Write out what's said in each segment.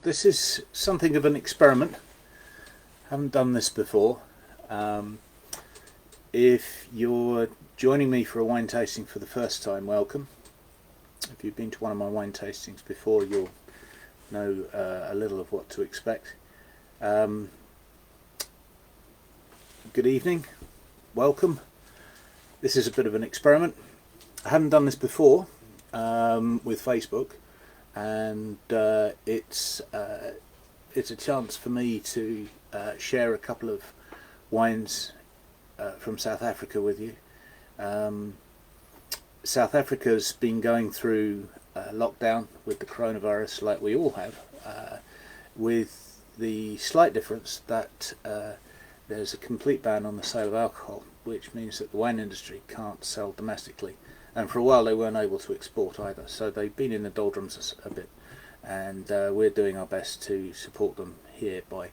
This is something of an experiment. Haven't done this before. If you're joining me for a wine tasting for the first time, welcome. If you've been to one of my wine tastings before, you'll know a little of what to expect. Good evening, welcome. This is a bit of an experiment. I haven't done this before with Facebook, and it's a chance for me to share a couple of wines from South Africa with you. South Africa's been going through lockdown with the coronavirus, like we all have, with the slight difference that there's a complete ban on the sale of alcohol, which means that the wine industry can't sell domestically, and for a while they weren't able to export either, so they've been in the doldrums a bit, and we're doing our best to support them here by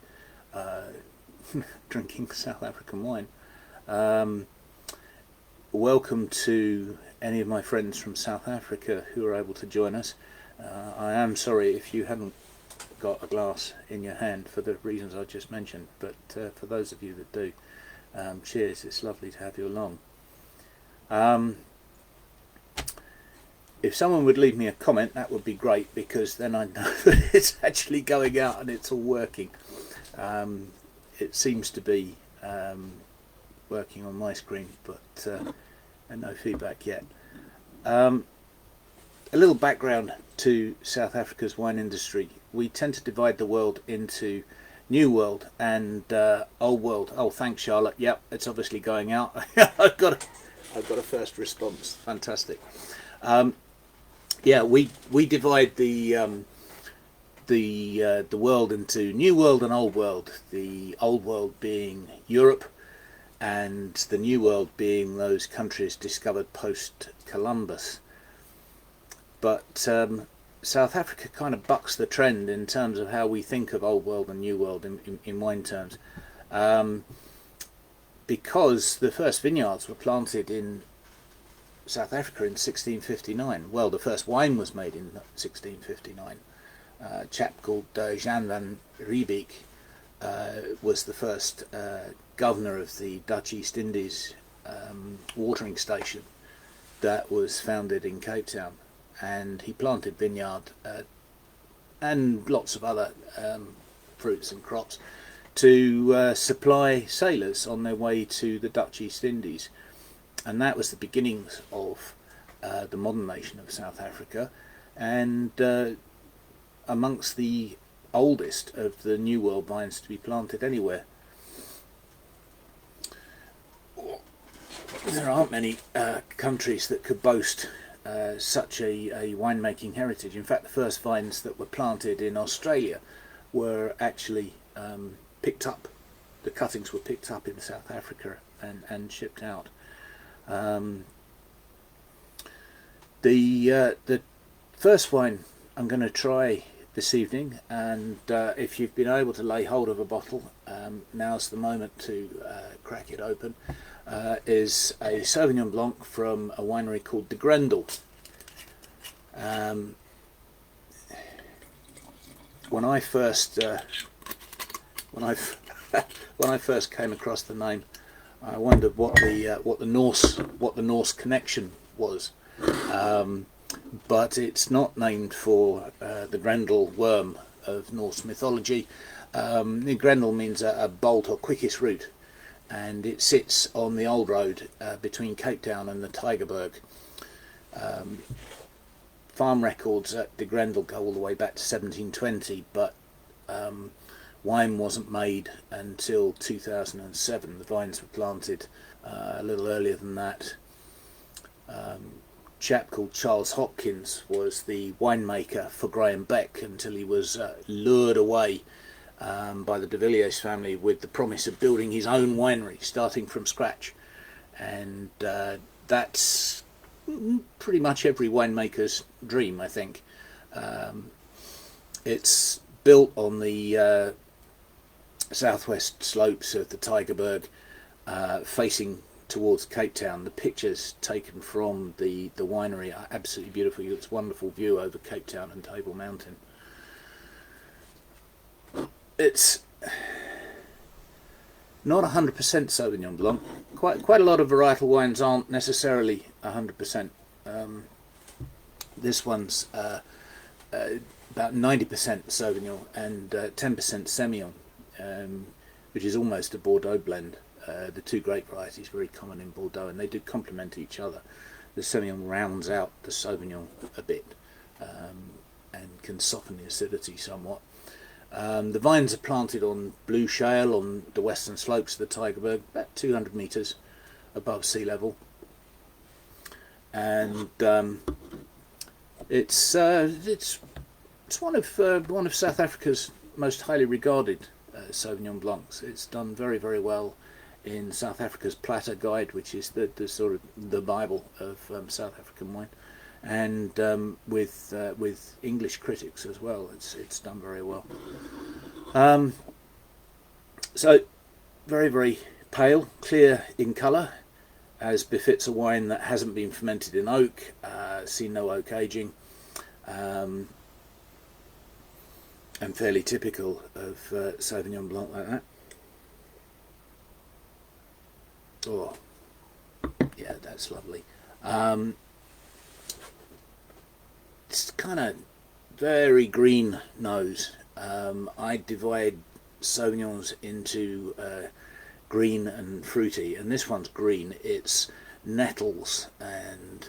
drinking South African wine. Welcome to any of my friends from South Africa who are able to join us. I am sorry if you haven't got a glass in your hand for the reasons I just mentioned, but for those of you that do, cheers, it's lovely to have you along. If someone would leave me a comment, that would be great, because then I know that it's actually going out and it's all working. It seems to be working on my screen, but no feedback yet. A little background to South Africa's wine industry. We tend to divide the world into New World and Old World. Oh, thanks, Charlotte. Yep, it's obviously going out. I've got a first response. Fantastic. Yeah, we divide the world into New World and Old World. The Old World being Europe, and the New World being those countries discovered post-Columbus. But South Africa kind of bucks the trend in terms of how we think of Old World and New World in wine terms, because the first vineyards were planted in South Africa in 1659. Well, the first wine was made in 1659. A chap called Jan van Riebeeck was the first governor of the Dutch East Indies watering station that was founded in Cape Town, and he planted vineyard and lots of other fruits and crops to supply sailors on their way to the Dutch East Indies. And that was the beginnings of the modern nation of South Africa, and amongst the oldest of the New World vines to be planted anywhere. There aren't many countries that could boast such a winemaking heritage. In fact, the first vines that were planted in Australia were actually picked up. The cuttings were picked up in South Africa and shipped out. The first wine I'm going to try this evening, and if you've been able to lay hold of a bottle, now's the moment to crack it open, is a Sauvignon Blanc from a winery called De Grendel. When I first came across the name, I wondered what the Norse connection was, but it's not named for the Grendel worm of Norse mythology. The Grendel means a bolt or quickest route, and it sits on the old road between Cape Town and the Tygerberg. Farm records at De Grendel go all the way back to 1720, but wine wasn't made until 2007. The vines were planted a little earlier than that. Chap called Charles Hopkins was the winemaker for Graham Beck until he was lured away by the de Villiers family with the promise of building his own winery, starting from scratch. And that's pretty much every winemaker's dream, I think. It's built on the southwest slopes of the Tygerberg, facing towards Cape Town. The pictures taken from the winery are absolutely beautiful. It's a wonderful view over Cape Town and Table Mountain. it's not 100% Sauvignon Blanc. Quite a lot of varietal wines aren't necessarily 100%. This one's about 90% Sauvignon and 10% Semillon, which is almost a Bordeaux blend. The two grape varieties very common in Bordeaux, and they do complement each other. The Semillon rounds out the Sauvignon a bit and can soften the acidity somewhat. The vines are planted on blue shale on the western slopes of the Tygerberg, about 200 metres above sea level, and it's one of South Africa's most highly regarded Sauvignon Blancs. It's done very, very well in South Africa's Platter Guide, which is the sort of the Bible of South African wine, and with English critics as well. It's done very well. So very, very pale, clear in colour, as befits a wine that hasn't been fermented in oak, seen no oak aging, and fairly typical of Sauvignon Blanc like that. Oh, yeah, that's lovely. It's kind of very green nose. I divide Sauvignons into green and fruity, and this one's green. It's nettles and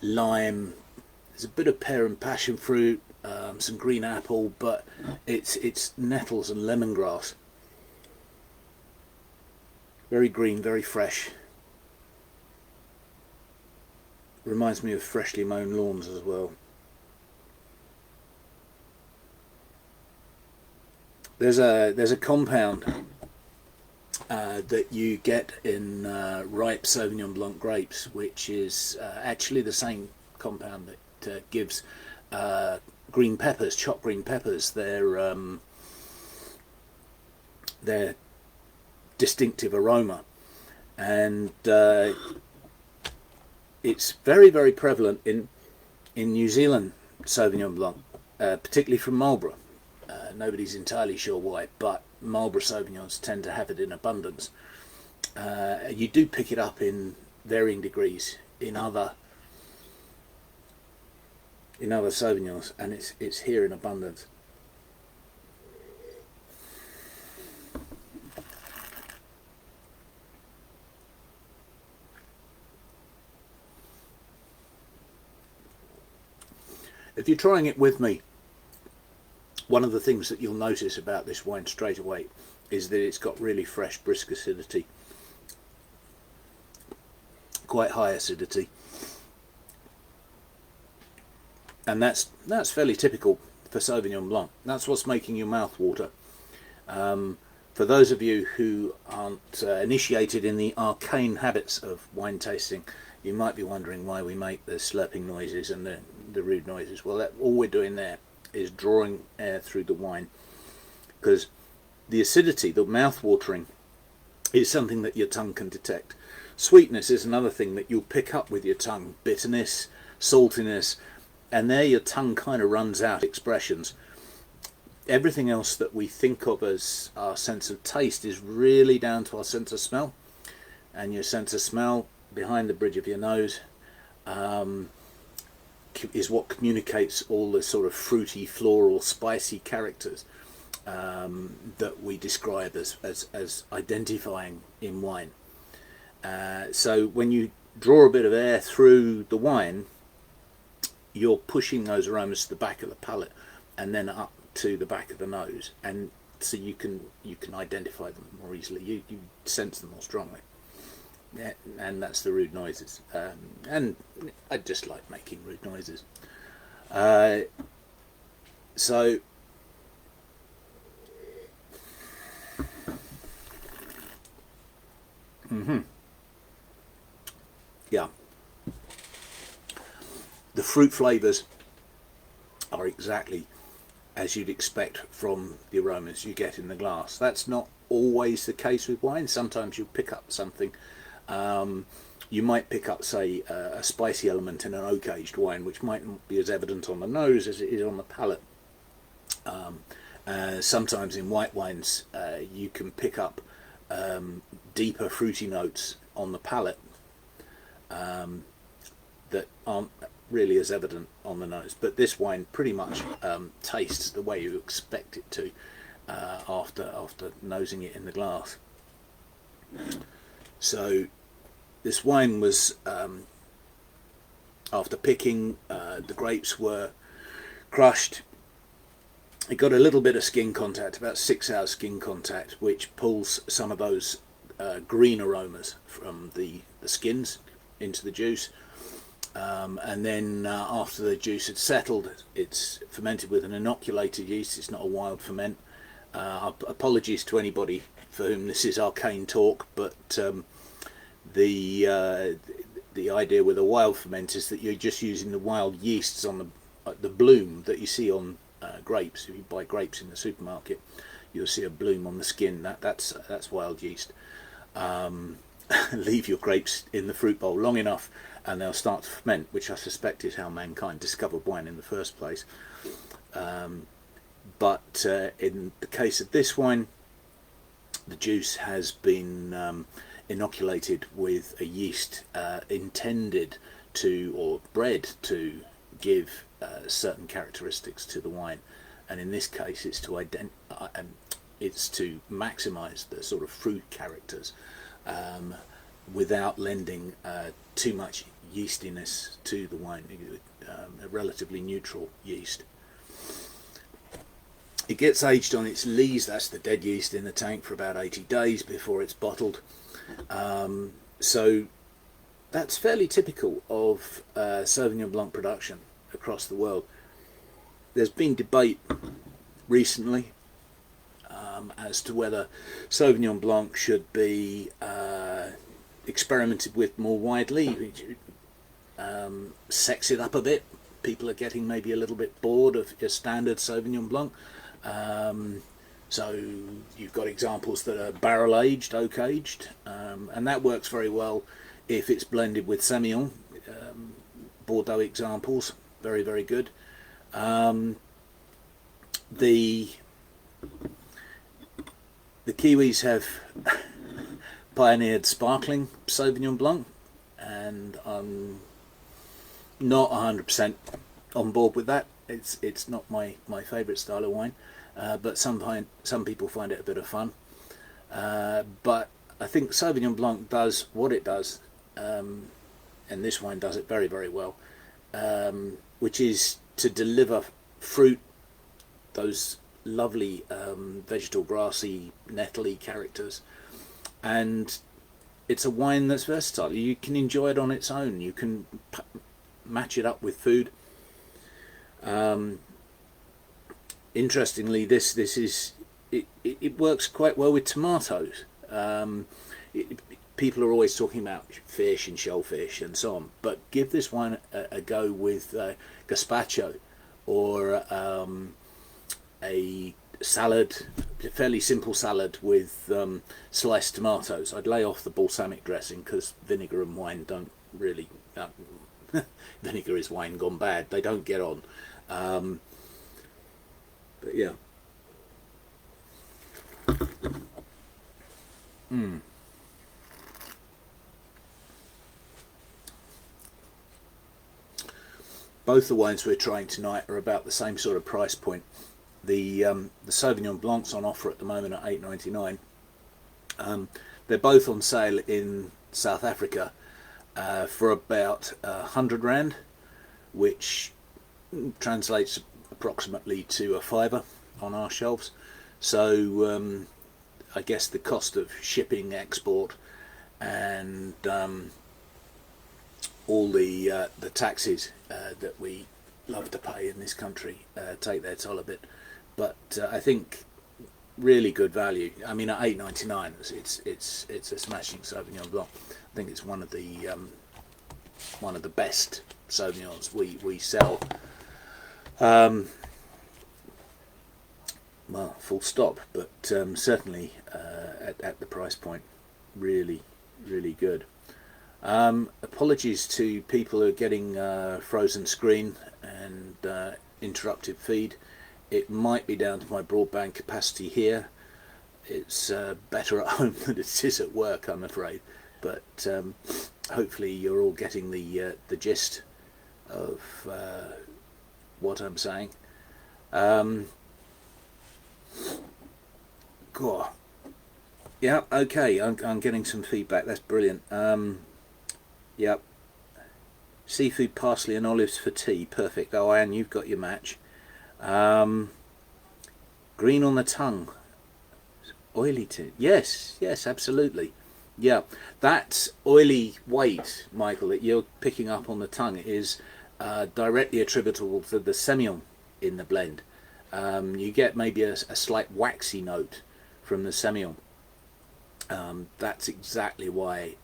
lime. There's a bit of pear and passion fruit, some green apple, but it's nettles and lemongrass. Very green, very fresh. Reminds me of freshly mown lawns as well. There's a compound that you get in ripe Sauvignon Blanc grapes, which is actually the same compound that gives green peppers, chopped green peppers, their distinctive aroma, and it's very, very prevalent in New Zealand Sauvignon Blanc, particularly from Marlborough. Nobody's entirely sure why, but Marlborough Sauvignons tend to have it in abundance. You do pick it up in varying degrees in other Sauvignons, and it's here in abundance. If you're trying it with me, one of the things that you'll notice about this wine straight away is that it's got really fresh, brisk acidity, quite high acidity, and that's fairly typical for Sauvignon Blanc. That's what's making your mouth water. For those of you who aren't initiated in the arcane habits of wine tasting, you might be wondering why we make the slurping noises and the rude noises. Well, all we're doing there is drawing air through the wine, because the acidity, the mouth watering, is something that your tongue can detect. Sweetness is another thing that you'll pick up with your tongue. Bitterness, saltiness, and there your tongue kind of runs out expressions. Everything else that we think of as our sense of taste is really down to our sense of smell, and your sense of smell behind the bridge of your nose is what communicates all the sort of fruity, floral, spicy characters that we describe as identifying in wine. So when you draw a bit of air through the wine, you're pushing those aromas to the back of the palate and then up to the back of the nose, and so you can identify them more easily. You sense them more strongly. Yeah, and that's the rude noises, and I just like making rude noises. So yeah, the fruit flavours are exactly as you'd expect from the aromas you get in the glass. That's not always the case with wine. Sometimes you'll pick up something. You might pick up, say, a spicy element in an oak-aged wine, which might not be as evident on the nose as it is on the palate. Sometimes in white wines you can pick up deeper fruity notes on the palate that aren't really as evident on the nose, but this wine pretty much tastes the way you expect it to after nosing it in the glass. So this wine was, after picking, the grapes were crushed. It got a little bit of skin contact, about 6 hours skin contact, which pulls some of those green aromas from the skins into the juice. And then after the juice had settled, it's fermented with an inoculated yeast. It's not a wild ferment. Apologies to anybody for whom this is arcane talk, but the idea with a wild ferment is that you're just using the wild yeasts on the bloom that you see on grapes. If you buy grapes in the supermarket, you'll see a bloom on the skin. That's wild yeast. Leave your grapes in the fruit bowl long enough and they'll start to ferment, which I suspect is how mankind discovered wine in the first place. But in the case of this wine, the juice has been inoculated with a yeast intended to, or bred to, give certain characteristics to the wine, and in this case it's to maximise the sort of fruit characters without lending too much yeastiness to the wine. A relatively neutral yeast. It gets aged on its lees, that's the dead yeast in the tank, for about 80 days before it's bottled. So that's fairly typical of Sauvignon Blanc production across the world. There's been debate recently as to whether Sauvignon Blanc should be experimented with more widely, sex it up a bit. People are getting maybe a little bit bored of your standard Sauvignon Blanc. So you've got examples that are barrel aged, oak aged, and that works very well if it's blended with Semillon. Bordeaux examples, very, very good. The Kiwis have pioneered sparkling Sauvignon Blanc, and I'm not 100% on board with that. It's not my favourite style of wine, but some people find it a bit of fun. But I think Sauvignon Blanc does what it does, and this wine does it very, very well, which is to deliver fruit, those lovely vegetal, grassy, nettly characters, and it's a wine that's versatile. You can enjoy it on its own. You can match it up with food. Interestingly, this is it works quite well with tomatoes. People are always talking about fish and shellfish and so on, but give this wine a go with gazpacho or a salad, a fairly simple salad with sliced tomatoes. I'd lay off the balsamic dressing because vinegar and wine don't really vinegar is wine gone bad, they don't get on. But yeah. Both the wines we're trying tonight are about the same sort of price point. The Sauvignon Blanc's on offer at the moment at $8.99. They're both on sale in South Africa for about 100 Rand, which translates approximately to a fiver on our shelves. So I guess the cost of shipping, export, and all the taxes that we love to pay in this country take their toll a bit. But I think really good value. I mean, at $8.99, it's a smashing Sauvignon Blanc. I think it's one of the best Sauvignons we sell. Well, full stop. But certainly at the price point, really, really good. Apologies to people who are getting frozen screen and interrupted feed. It might be down to my broadband capacity here. It's better at home than it is at work, I'm afraid. But hopefully you're all getting the gist of what I'm saying. Cool. Yeah, okay, I'm getting some feedback. That's brilliant. Yep. Seafood, parsley and olives for tea. Perfect. Oh, Anne, you've got your match. Green on the tongue. Oily tea. Yes, yes, absolutely. Yeah, that oily weight, Michael, that you're picking up on the tongue is directly attributable to the Semillon in the blend. You get maybe a slight waxy note from the Semillon. That's exactly why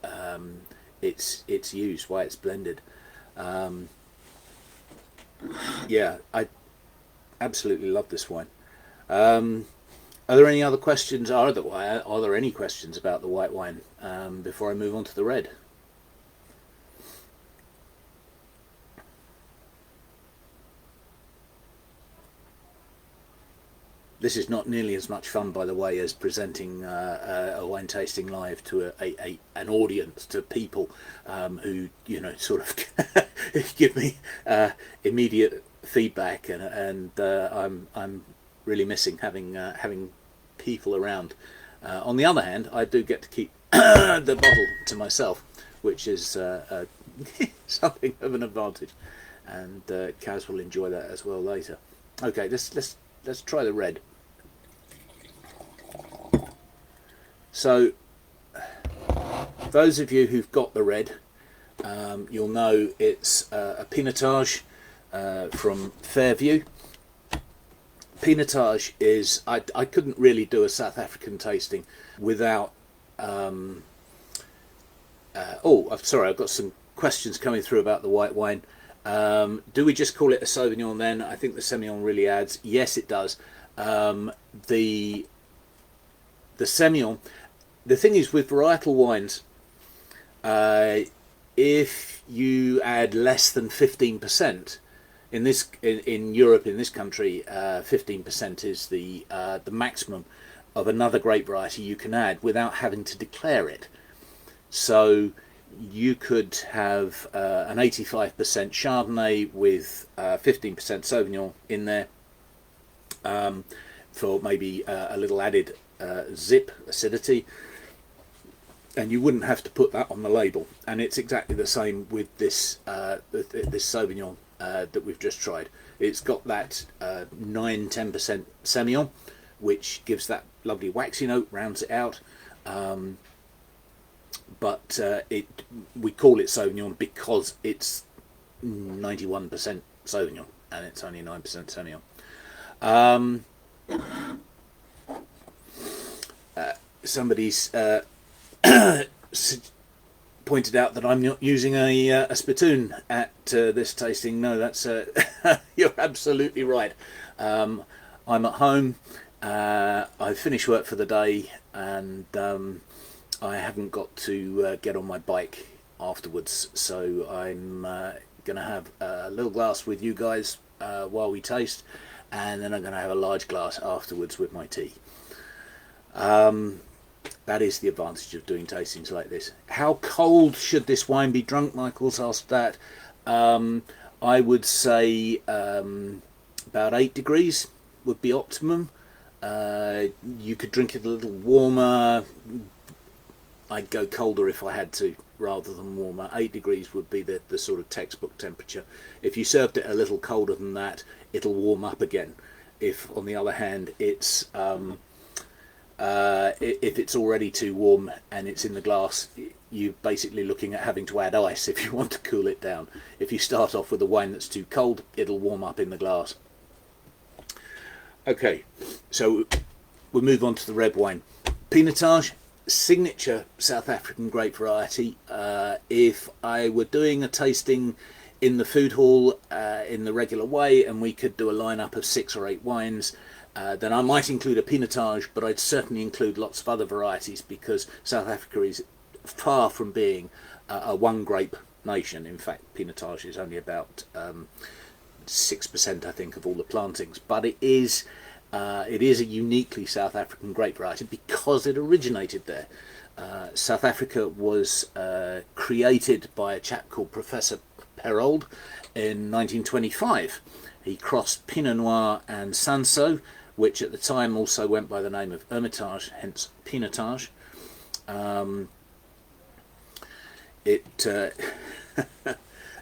it's used, why it's blended. Yeah, I absolutely love this wine. Are there any other questions? Are there any questions about the white wine before I move on to the red? This is not nearly as much fun, by the way, as presenting a wine tasting live to an audience, to people who, you know, sort of give me immediate feedback, and I'm really missing having people around. On the other hand, I do get to keep the bottle to myself, which is something of an advantage, and Kaz will enjoy that as well later. Okay, let's try the red. So, those of you who've got the red, you'll know it's a Pinotage from Fairview. Pinotage is, I couldn't really do a South African tasting without, oh, I'm sorry, I've got some questions coming through about the white wine. Do we just call it a Sauvignon then? I think the Semillon really adds. Yes, it does. The Semillon, the thing is with varietal wines, if you add less than 15%, in Europe, in this country, 15% is the maximum of another grape variety you can add without having to declare it. So you could have an 85% Chardonnay with 15% Sauvignon in there for maybe a little added zip, acidity, and you wouldn't have to put that on the label. And it's exactly the same with this this Sauvignon that we've just tried. It's got that 9-10% Semillon, which gives that lovely waxy note, rounds it out. But we call it Sauvignon because it's 91% Sauvignon and it's only 9% Semillon. Somebody's pointed out that I'm not using a spittoon at this tasting. No, that's you're absolutely right. I'm at home. I've finished work for the day, and I haven't got to get on my bike afterwards. So I'm going to have a little glass with you guys while we taste, and then I'm going to have a large glass afterwards with my tea. That is the advantage of doing tastings like this. How cold should this wine be drunk? Michael's asked that. I would say about 8 degrees would be optimum. You could drink it a little warmer. I'd go colder if I had to, rather than warmer. 8 degrees would be the sort of textbook temperature. If you served it a little colder than that, it'll warm up again. If, on the other hand, it's if it's already too warm and it's in the glass, you're basically looking at having to add ice if you want to cool it down. If you start off with a wine that's too cold, it'll warm up in the glass. Okay, so we'll move on to the red wine. Pinotage, signature South African grape variety. If I were doing a tasting in the food hall in the regular way, and we could do a lineup of 6 or 8 wines, then I might include a Pinotage, but I'd certainly include lots of other varieties, because South Africa is far from being a one grape nation. In fact, Pinotage is only about 6%, I think, of all the plantings, but it is a uniquely South African grape variety because it originated there. South Africa was created by a chap called Professor Perold in 1925. He crossed Pinot Noir and Sanso, which at the time also went by the name of Hermitage, hence Pinotage.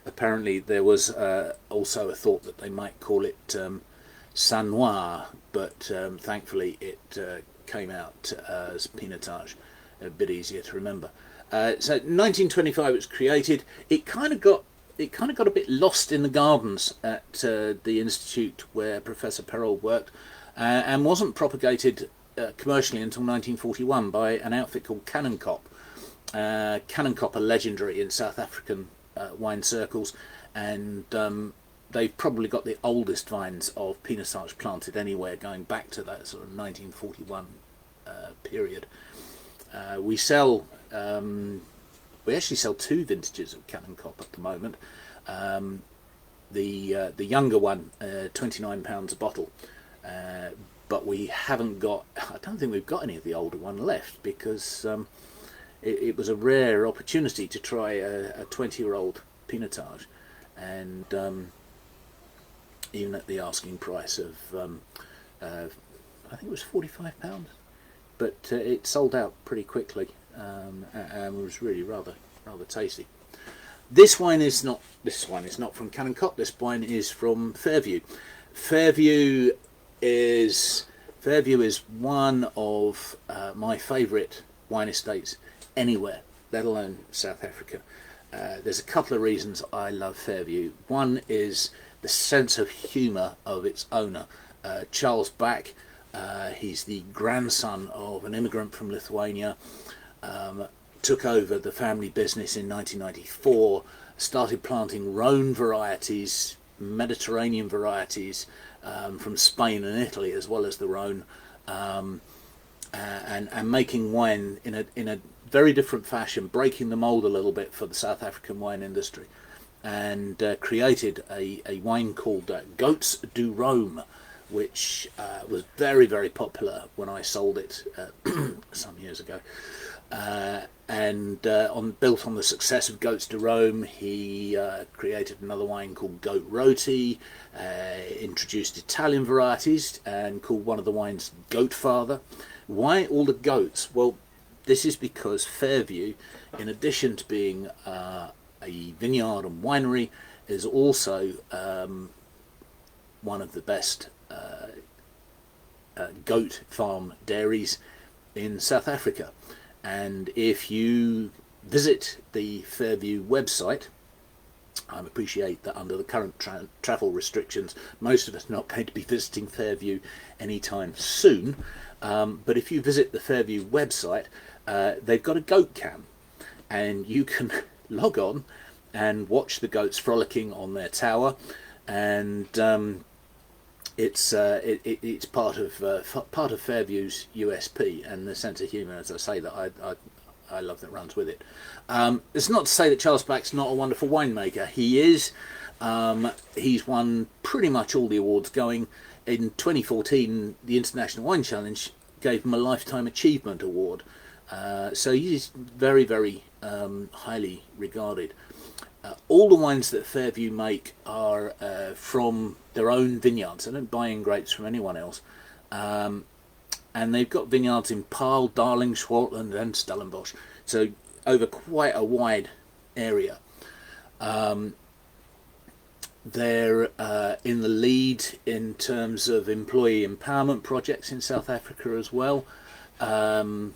Apparently there was also a thought that they might call it San Noir, but thankfully it came out as Pinotage, a bit easier to remember. So 1925 it was created. It kind of got a bit lost in the gardens at the institute where Professor Perold worked, and wasn't propagated commercially until 1941 by an outfit called Chenin Blanc. Chenin Blanc are legendary in South African wine circles, and they've probably got the oldest vines of Pinotage planted anywhere, going back to that sort of 1941 period. We actually sell two vintages of Chenin Blanc at the moment. The younger one, £29 a bottle, but we haven't got. I don't think we've got any of the older one left because it was a rare opportunity to try a 20-year-old Pinotage, and even at the asking price of I think it was £45, but it sold out pretty quickly, and was really rather tasty. This wine is not from Chenin Blanc. This wine is from Fairview. Fairview is one of my favourite wine estates anywhere, let alone South Africa. There's a couple of reasons I love Fairview. One is the sense of humour of its owner, Charles Back. He's the grandson of an immigrant from Lithuania. Took over the family business in 1994, started planting Rhone varieties, Mediterranean varieties from Spain and Italy, as well as the Rhone, and making wine in a very different fashion, breaking the mould a little bit for the South African wine industry, and created a wine called Goats du Rhum, which was very, very popular when I sold it some years ago. Built on the success of Goats du Rhum, he created another wine called Goat Roti, introduced Italian varieties, and called one of the wines Goat Father. Why all the goats? Well, this is because Fairview, in addition to being a vineyard and winery, is also one of the best goat farm dairies in South Africa. And if you visit the Fairview website, I appreciate that under the current travel restrictions, most of us are not going to be visiting Fairview anytime soon, but if you visit the Fairview website, they've got a goat cam, and you can log on and watch the goats frolicking on their tower, and it's part of Fairview's USP and the sense of humour, as I say, that I love that runs with it. It's not to say that Charles Black's not a wonderful winemaker. He is. He's won pretty much all the awards going. In 2014, the International Wine Challenge gave him a Lifetime Achievement Award. So he's very, very highly regarded. All the wines that Fairview make are from their own vineyards. They don't buy in grapes from anyone else. And they've got vineyards in Paarl, Darling, Swartland and Stellenbosch. So over quite a wide area. They're in the lead in terms of employee empowerment projects in South Africa as well. Some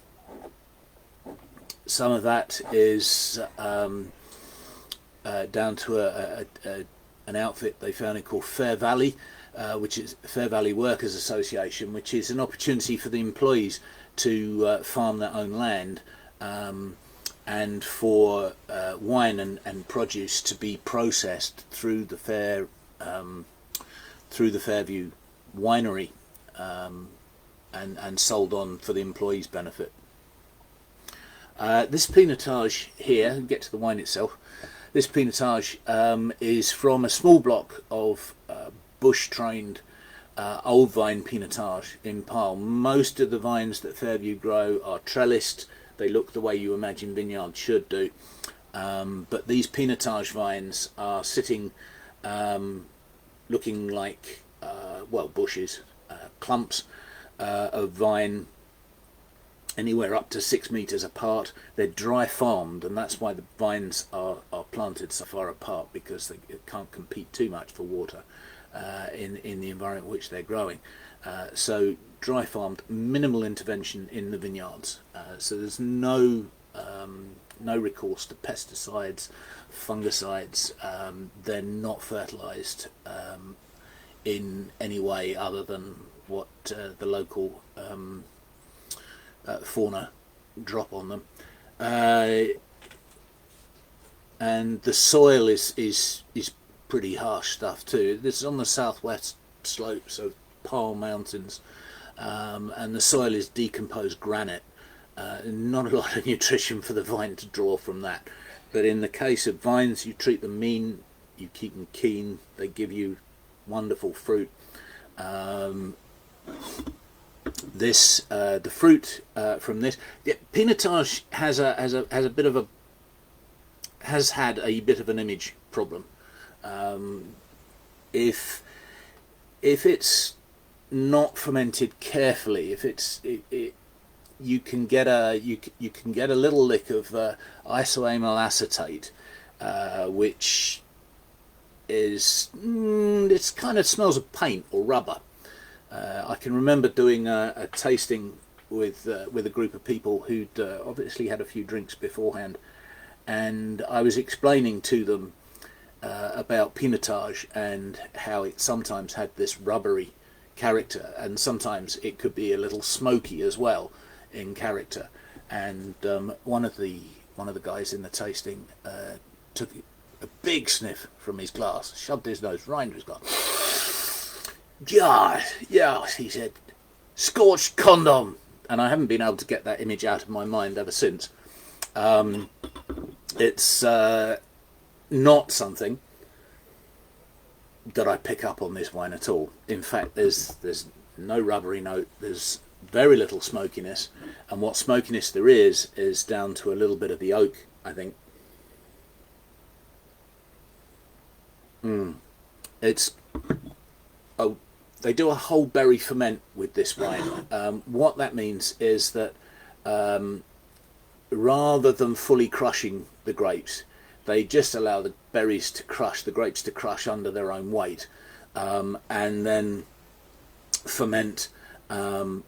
of that is down to an outfit they founded called Fair Valley, which is Fair Valley Workers Association, which is an opportunity for the employees to farm their own land, and for wine and produce to be processed through the Fairview winery, and sold on for the employees' benefit. This Pinotage here, get to the wine itself. This Pinotage is from a small block of bush trained old vine Pinotage in pile. Most of the vines that Fairview grow are trellised. They look the way you imagine vineyards should do. But these Pinotage vines are sitting looking like, well, bushes, clumps of vine anywhere up to 6 meters apart. They're dry farmed, and that's why the vines are planted so far apart, because they can't compete too much for water in the environment in which they're growing. So dry farmed, minimal intervention in the vineyards. So there's no recourse to pesticides, fungicides. They're not fertilized in any way other than what the local fauna drop on them, and the soil is pretty harsh stuff too. This is on the southwest slopes of Pile Mountains, and the soil is decomposed granite. Not a lot of nutrition for the vine to draw from that, but in the case of vines, you treat them mean, you keep them keen, they give you wonderful fruit. The fruit from this, Pinotage has had a bit of an image problem. If it's not fermented carefully, you can get a little lick of isoamyl acetate, which is it kind of smells of paint or rubber. I can remember doing a tasting with a group of people who'd obviously had a few drinks beforehand, and I was explaining to them about Pinotage and how it sometimes had this rubbery character, and sometimes it could be a little smoky as well in character. And one of the guys in the tasting took a big sniff from his glass, shoved his nose right into his glass. Yeah, he said, scorched condom. And I haven't been able to get that image out of my mind ever since. It's not something that I pick up on this wine at all. In fact, there's no rubbery note, there's very little smokiness, and what smokiness there is down to a little bit of the oak, I think. It's they do a whole berry ferment with this wine. What that means is that rather than fully crushing the grapes, they just allow the berries to crush, the grapes to crush under their own weight, and then ferment in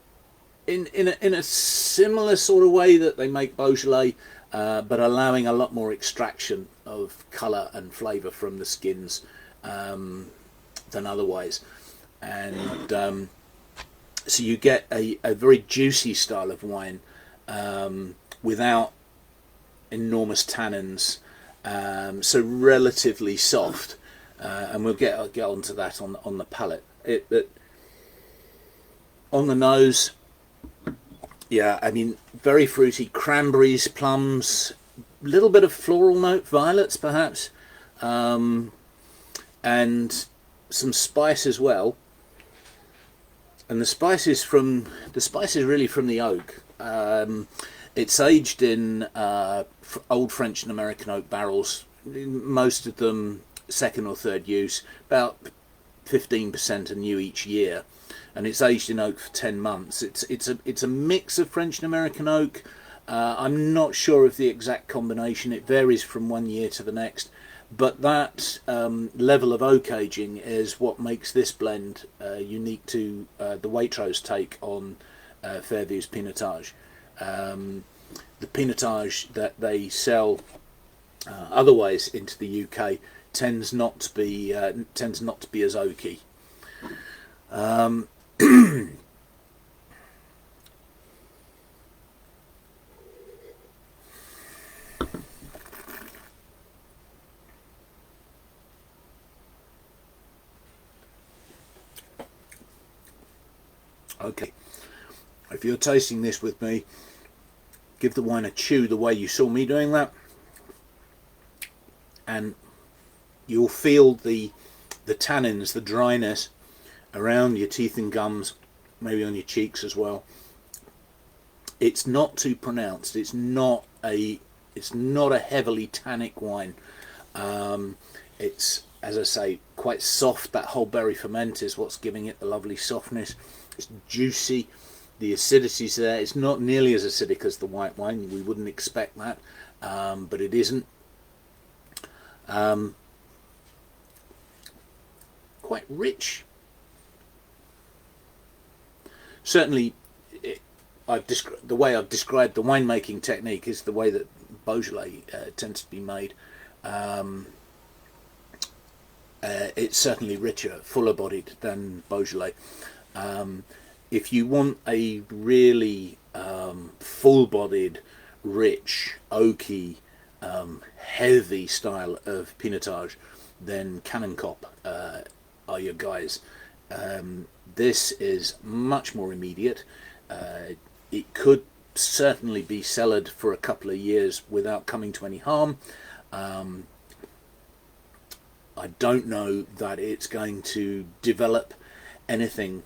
a similar sort of way that they make Beaujolais, but allowing a lot more extraction of colour and flavour from the skins than otherwise. And so you get a very juicy style of wine without enormous tannins, so relatively soft, and we'll get onto that on the palate. On the nose, yeah, I mean, very fruity, cranberries, plums, a little bit of floral note, violets perhaps, and some spice as well. And the spice is really from the oak. It's aged in old French and American oak barrels, most of them second or third use, about 15% are new each year, and it's aged in oak for 10 months. It's a mix of French and American oak. I'm not sure of the exact combination, it varies from one year to the next, but that level of oak aging is what makes this blend unique to the Waitrose take on Fairview's Pinotage. The Pinotage that they sell otherwise into the UK tends not to be as oaky. Okay, if you're tasting this with me, give the wine a chew the way you saw me doing that, and you'll feel the the tannins, the dryness around your teeth and gums, maybe on your cheeks as well. It's not too pronounced. It's not a heavily tannic wine. It's, as I say, quite soft. That whole berry ferment is what's giving it the lovely softness. It's juicy. The acidity's there. It's not nearly as acidic as the white wine. We wouldn't expect that, but it isn't. Quite rich. Certainly, the way I've described the winemaking technique is the way that Beaujolais tends to be made. It's certainly richer, fuller-bodied than Beaujolais. If you want a really full-bodied, rich, oaky, heavy style of Pinotage, then Chenin are your guys. This is much more immediate. It could certainly be cellared for a couple of years without coming to any harm. I don't know that it's going to develop anything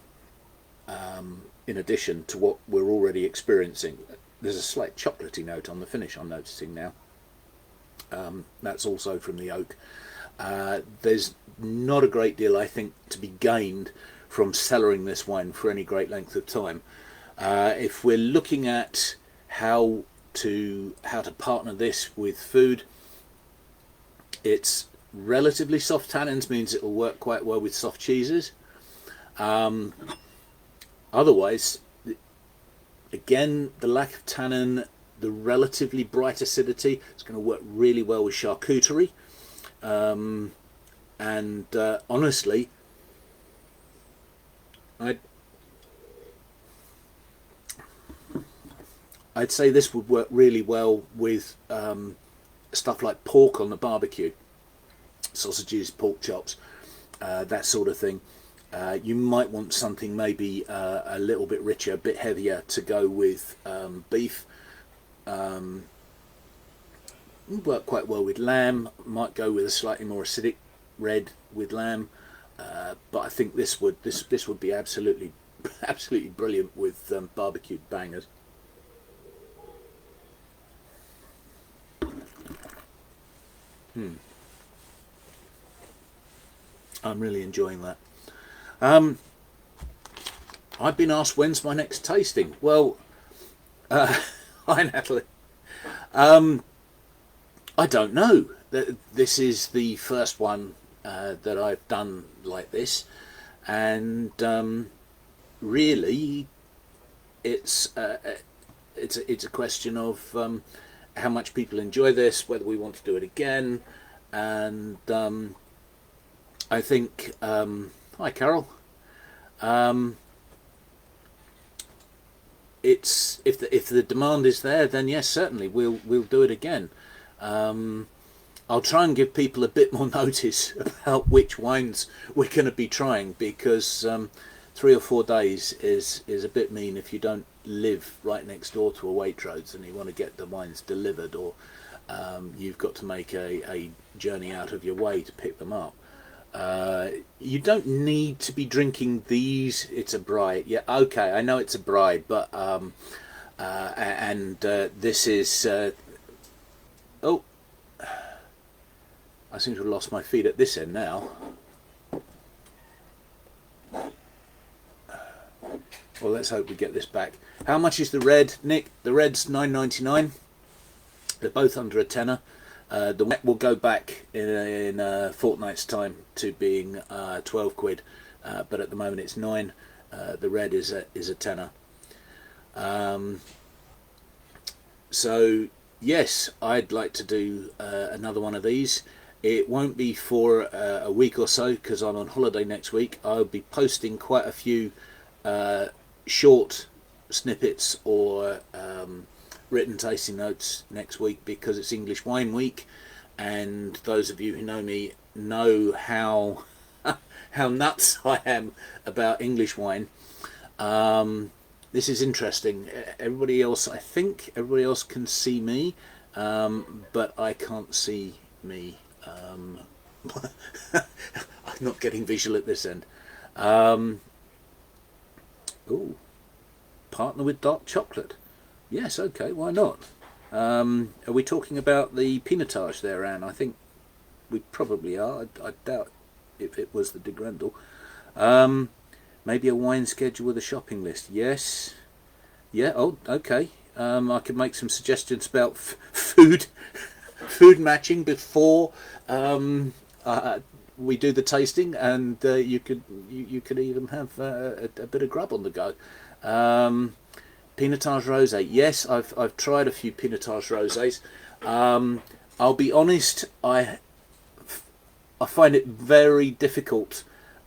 in addition to what we're already experiencing. There's a slight chocolatey note on the finish I'm noticing now. That's also from the oak. There's not a great deal, I think, to be gained from cellaring this wine for any great length of time. If we're looking at how to partner this with food, it's relatively soft tannins, means it will work quite well with soft cheeses. Otherwise, again, the lack of tannin, the relatively bright acidity, it's going to work really well with charcuterie. Honestly, I'd say this would work really well with stuff like pork on the barbecue, sausages, pork chops, that sort of thing. You might want something maybe a little bit richer, a bit heavier to go with beef. Would work quite well with lamb. Might go with a slightly more acidic red with lamb, but I think this would be absolutely brilliant with barbecued bangers. I'm really enjoying that. I've been asked when's my next tasting. Well, hi Natalie. I don't know. This is the first one that I've done like this, and really, it's a question of how much people enjoy this, whether we want to do it again, and I think. Hi, Carol. It's if the demand is there, then yes, certainly we'll do it again. I'll try and give people a bit more notice about which wines we're going to be trying, because 3 or 4 days is a bit mean if you don't live right next door to a Waitrose and you want to get the wines delivered, or you've got to make a journey out of your way to pick them up. You don't need to be drinking these. It's a Bry. Yeah, okay, I know it's a Bry, but this is oh, I seem to have lost my feed at this end now. Well, let's hope we get this back. How much is the red, Nick? The red's $9.99. They're both under a tenner. The wet will go back in a fortnight's time to being 12 quid, but at the moment it's 9. The red is a tenner. So yes, I'd like to do another one of these. It won't be for a week or so because I'm on holiday next week. I'll be posting quite a few short snippets or written tasting notes next week because it's English Wine Week, and those of you who know me know how how nuts I am about English wine. This is interesting. Everybody else, I think everybody else can see me, but I can't see me. not getting visual at this end. Ooh, partner with dark chocolate. Yes, okay, why not? Are we talking about the Pinotage there, Anne? I think we probably are. I doubt if it was the de Grendel. Maybe a wine schedule with a shopping list. Yes. Yeah, oh, okay. I could make some suggestions about food matching before we do the tasting, and you could even have a bit of grub on the go. Pinotage rosé. Yes, I've tried a few Pinotage rosés. I'll be honest, I find it very difficult.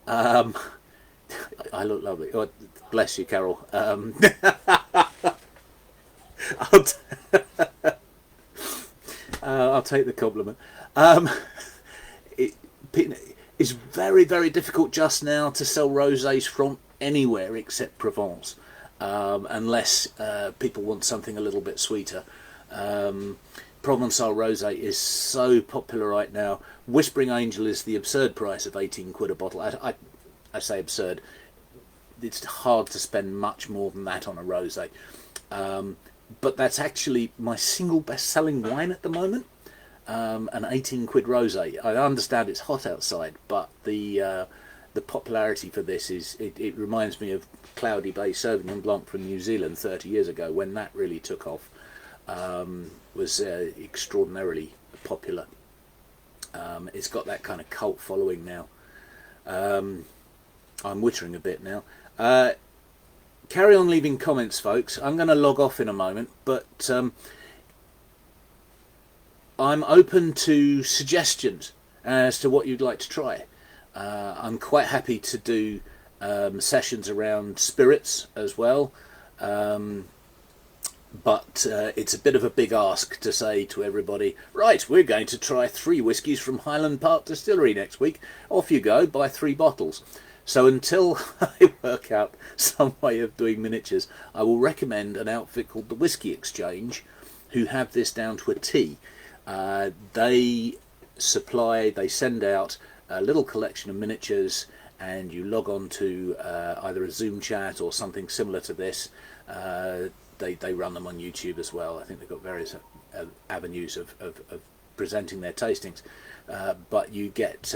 I look lovely. Oh, bless you, Carol. I'll take the compliment. It's very, very difficult just now to sell rosés from anywhere except Provence, unless people want something a little bit sweeter. Provençal rosé is so popular right now. Whispering Angel is the absurd price of 18 quid a bottle. I say absurd. It's hard to spend much more than that on a rosé. But that's actually my single best-selling wine at the moment. An 18 quid rosé. I understand it's hot outside, but the popularity for this is it reminds me of Cloudy Bay Sauvignon Blanc from New Zealand 30 years ago, when that really took off. Was extraordinarily popular. It's got that kind of cult following now. I'm wittering a bit now. Carry on leaving comments, folks. I'm going to log off in a moment, but I'm open to suggestions as to what you'd like to try. I'm quite happy to do sessions around spirits as well, but it's a bit of a big ask to say to everybody, right, we're going to try 3 whiskies from Highland Park Distillery next week. Off you go, buy 3 bottles. So until I work out some way of doing miniatures, I will recommend an outfit called the Whisky Exchange, who have this down to a T. They send out a little collection of miniatures, and you log on to either a Zoom chat or something similar to this. They run them on YouTube as well. I think they've got various avenues of presenting their tastings. But you get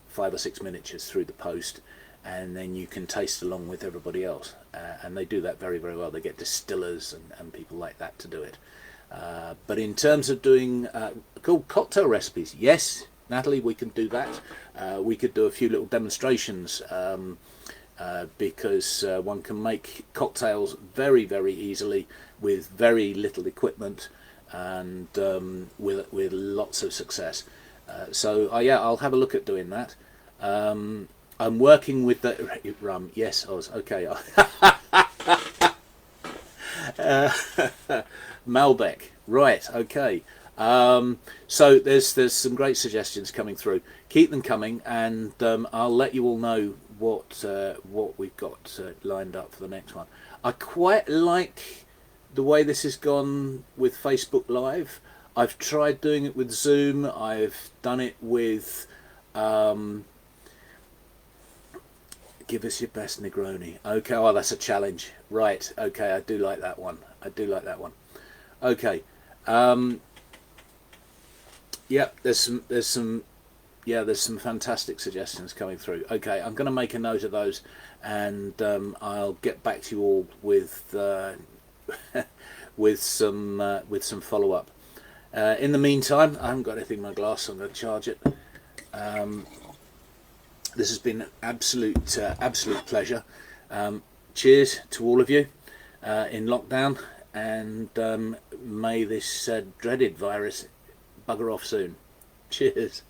5 or 6 miniatures through the post, and then you can taste along with everybody else. And they do that very, very well. They get distillers and people like that to do it. But in terms of doing cool cocktail recipes, yes, Natalie, we can do that. We could do a few little demonstrations, because one can make cocktails very, very easily with very little equipment, and with lots of success. So yeah, I'll have a look at doing that. I'm working with the rum. Yes, Oz. Okay. Malbec. Right. Okay. So there's some great suggestions coming through. Keep them coming, and I'll let you all know what we've got lined up for the next one. I quite like the way this has gone with Facebook Live. I've tried doing it with Zoom. I've done it with give us your best Negroni. Okay, oh, that's a challenge. Right, okay, I do like that one. Okay. Yeah, there's some fantastic suggestions coming through. Okay, I'm going to make a note of those, and I'll get back to you all with with some follow up. In the meantime, I haven't got anything in my glass, so I'm going to charge it. This has been an absolute pleasure. Cheers to all of you in lockdown, and may this dreaded virus bugger off soon. Cheers.